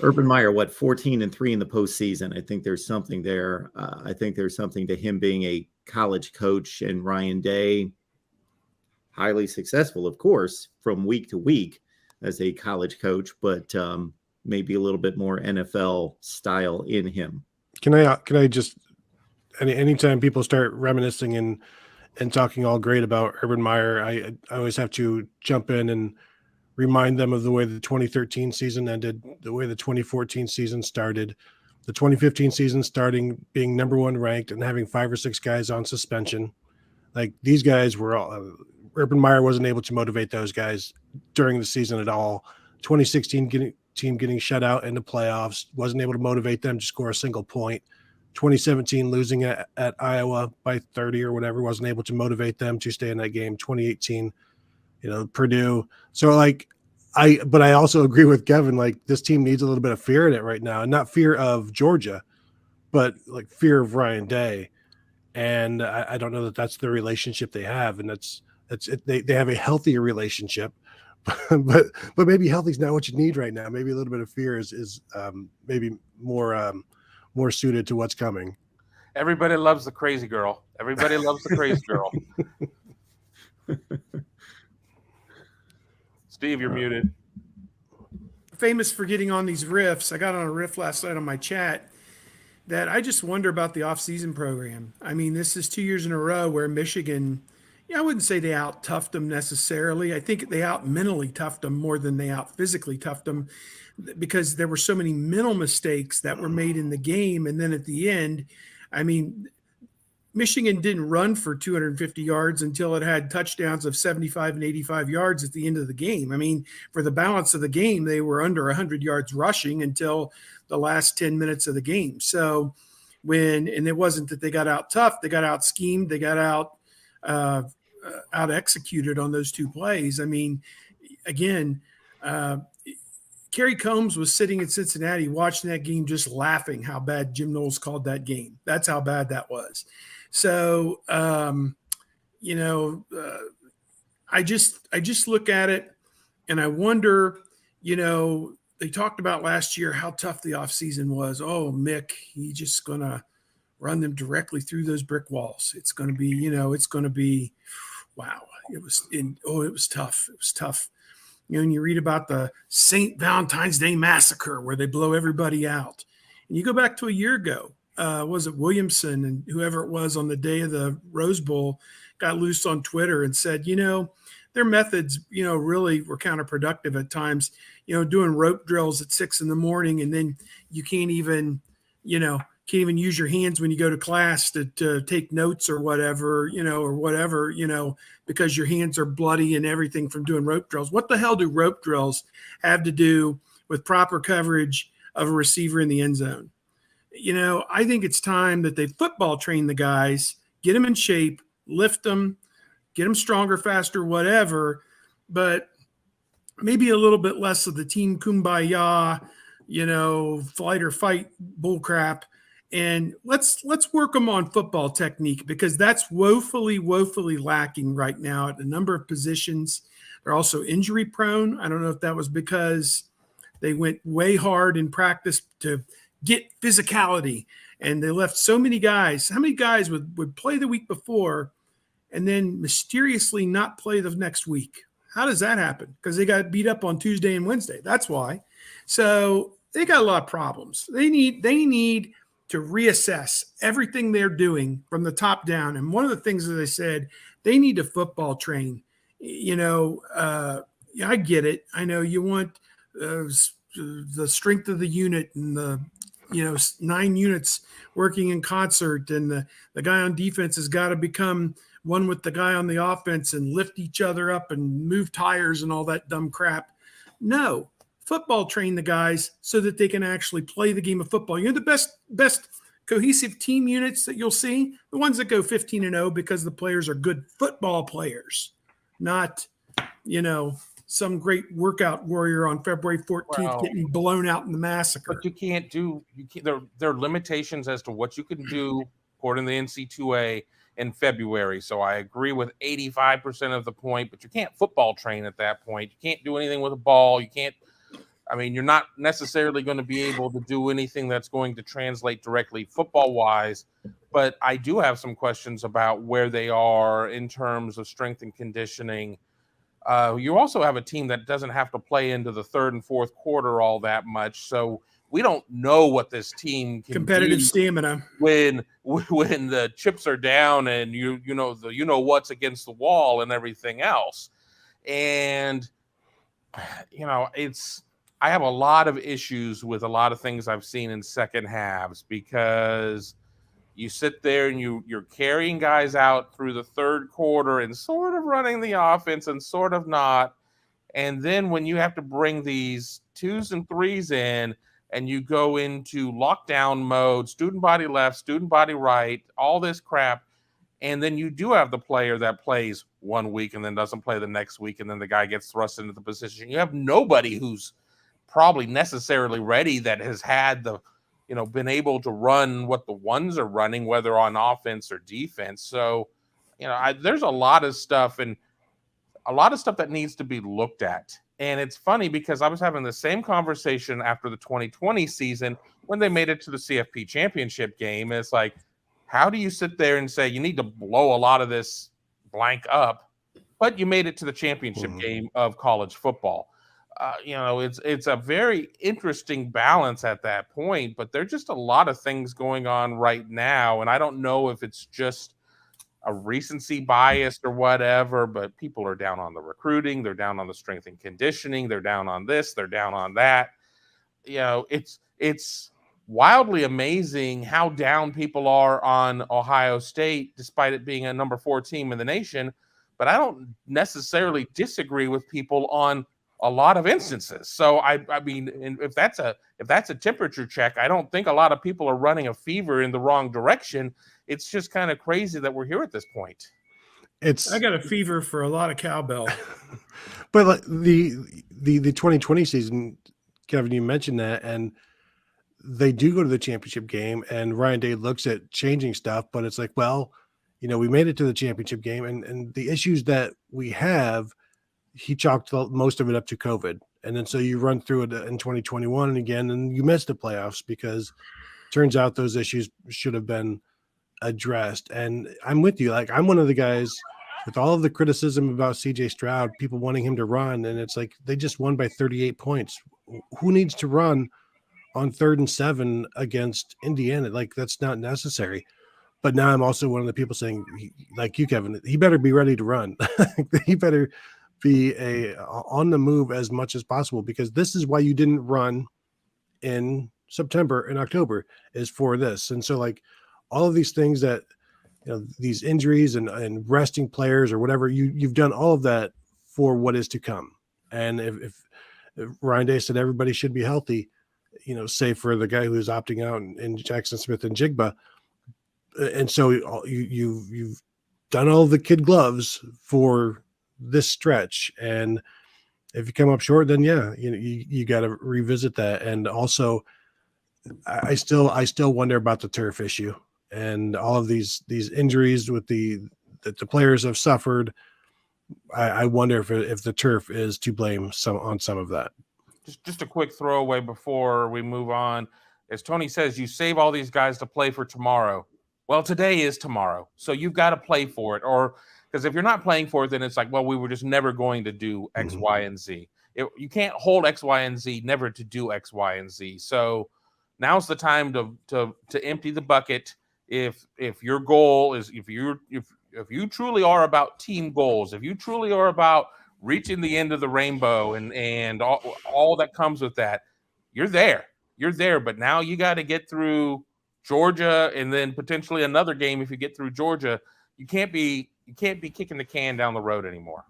Urban Meyer, 14-3 in the postseason. I think there's something there. I think there's something to him being a college coach, and Ryan Day, highly successful, of course, from week to week as a college coach, but maybe a little bit more NFL style in him. Can I just anytime people start reminiscing and talking all great about Urban Meyer, I always have to jump in and remind them of the way the 2013 season ended, the way the 2014 season started, the 2015 season starting being number 1 ranked and having 5 or 6 guys on suspension. Like, these guys were all Urban Meyer wasn't able to motivate those guys during the season at all. 2016 team getting shut out in the playoffs, wasn't able to motivate them to score a single point. 2017 losing at Iowa by 30 or whatever, wasn't able to motivate them to stay in that game. 2018, Purdue. So but I also agree with Kevin, like, this team needs a little bit of fear in it right now, and not fear of Georgia, but like fear of Ryan Day. And I don't know that that's the relationship they have. And they have a healthier relationship, but maybe healthy is not what you need right now. Maybe a little bit of fear is maybe more suited to what's coming. Everybody loves the crazy girl. Everybody loves the crazy girl. Steve, you're muted. Famous for getting on these riffs. I got on a riff last night on my chat that I just wonder about the offseason program. I mean, this is 2 years in a row where Michigan, I wouldn't say they out-toughed them necessarily. I think they out-mentally toughed them more than they out-physically toughed them, because there were so many mental mistakes that were made in the game. And then at the end, I mean, Michigan didn't run for 250 yards until it had touchdowns of 75 and 85 yards at the end of the game. I mean, for the balance of the game, they were under 100 yards rushing until the last 10 minutes of the game. So and it wasn't that they got out tough, they got out schemed, they got out executed on those 2 plays. I mean, again, Kerry Combs was sitting in Cincinnati watching that game, just laughing how bad Jim Knowles called that game. That's how bad that was. So, I just look at it and I wonder, they talked about last year how tough the offseason was. Oh, Mick, he's just going to run them directly through those brick walls. It's going to be, wow. It was tough. It was tough. And you read about the St. Valentine's Day massacre where they blow everybody out. And you go back to a year ago, was it Williamson and whoever it was on the day of the Rose Bowl got loose on Twitter and said, their methods, really were counterproductive at times, doing rope drills at 6 a.m. and then you can't even use your hands when you go to class to take notes or whatever, because your hands are bloody and everything from doing rope drills. What the hell do rope drills have to do with proper coverage of a receiver in the end zone? I think it's time that they football train the guys, get them in shape, lift them, get them stronger, faster, whatever, but maybe a little bit less of the team kumbaya, flight or fight bullcrap. And let's work them on football technique, because that's woefully lacking right now at a number of positions. They're also injury prone. I don't know if that was because they went way hard in practice to get physicality, and they left so many guys. How many guys would play the week before and then mysteriously not play the next week? How does that happen? Because they got beat up on Tuesday and Wednesday. That's why. So they got a lot of problems. They need to reassess everything they're doing from the top down. And one of the things that I said, they need to football train. I get it. I know you want the strength of the unit and the 9 units working in concert, and the guy on defense has got to become one with the guy on the offense and lift each other up and move tires and all that dumb crap. No, football train the guys so that they can actually play the game of football. The best cohesive team units that you'll see, the ones that go 15-0 because the players are good football players, not, some great workout warrior on February 14th getting blown out in the massacre. But there are limitations as to what you can do according to the NC2A in February. So I agree with 85% of the point, but you can't football train at that point. You can't do anything with a ball. You can't I mean, you're not necessarily going to be able to do anything that's going to translate directly football-wise, but I do have some questions about where they are in terms of strength and conditioning. You also have a team that doesn't have to play into the third and fourth quarter all that much, so we don't know what this team can Competitive do stamina. when the chips are down and you know what's against the wall and everything else. And I have a lot of issues with a lot of things I've seen in second halves, because you sit there and you're carrying guys out through the third quarter and sort of running the offense and sort of not. And then when you have to bring these 2s and 3s in and you go into lockdown mode, student body left, student body right, all this crap, and then you do have the player that plays 1 week and then doesn't play the next week, and then the guy gets thrust into the position. You have nobody who's probably necessarily ready that has had been able to run what the ones are running, whether on offense or defense. So, there's a lot of stuff that needs to be looked at. And it's funny because I was having the same conversation after the 2020 season when they made it to the CFP championship game. It's like, how do you sit there and say you need to blow a lot of this blank up, but you made it to the championship game of college football? It's a very interesting balance at that point, but there's just a lot of things going on right now. And I don't know if it's just a recency bias or whatever, but people are down on the recruiting. They're down on the strength and conditioning. They're down on this. They're down on that. It's wildly amazing how down people are on Ohio State, despite it being a number 4 team in the nation. But I don't necessarily disagree with people on a lot of instances. So I mean, if that's a temperature check, I don't think a lot of people are running a fever in the wrong direction. It's just kind of crazy that we're here at this point. I got a fever for a lot of cowbell. But like the 2020 season, Kevin, you mentioned that, and they do go to the championship game, and Ryan Day looks at changing stuff, but it's like, well, we made it to the championship game, and the issues that we have, he chalked most of it up to COVID. And then so you run through it in 2021 and again, and you missed the playoffs because turns out those issues should have been addressed. And I'm with you. Like, I'm one of the guys with all of the criticism about CJ Stroud, people wanting him to run. And it's like, they just won by 38 points. Who needs to run on 3rd and 7 against Indiana? Like, that's not necessary. But now I'm also one of the people saying, like you, Kevin, he better be ready to run. He better be on the move as much as possible, because this is why you didn't run in September and October, is for this. And so, like, all of these things that, these injuries and resting players or whatever, you've done all of that for what is to come. And if Ryan Day said everybody should be healthy, save for the guy who's opting out in Jackson Smith and Jigba. And so you've done all the kid gloves for this stretch, and if you come up short, then you got to revisit that. And also, I still wonder about the turf issue and all of these injuries with that the players have suffered. I wonder if the turf is to blame on some of that. Just a quick throwaway before we move on. As Tony says, you save all these guys to play for tomorrow. Well, today is tomorrow, so you've got to play for it. Or because if you're not playing for it, then it's like, well, we were just never going to do X, Y, and Z. You can't hold X, Y, and Z never to do X, Y, and Z. So now's the time to empty the bucket. If your goal is, if you truly are about team goals, if you truly are about reaching the end of the rainbow and all that comes with that, you're there. But now you got to get through Georgia and then potentially another game if you get through Georgia. You can't be kicking the can down the road anymore.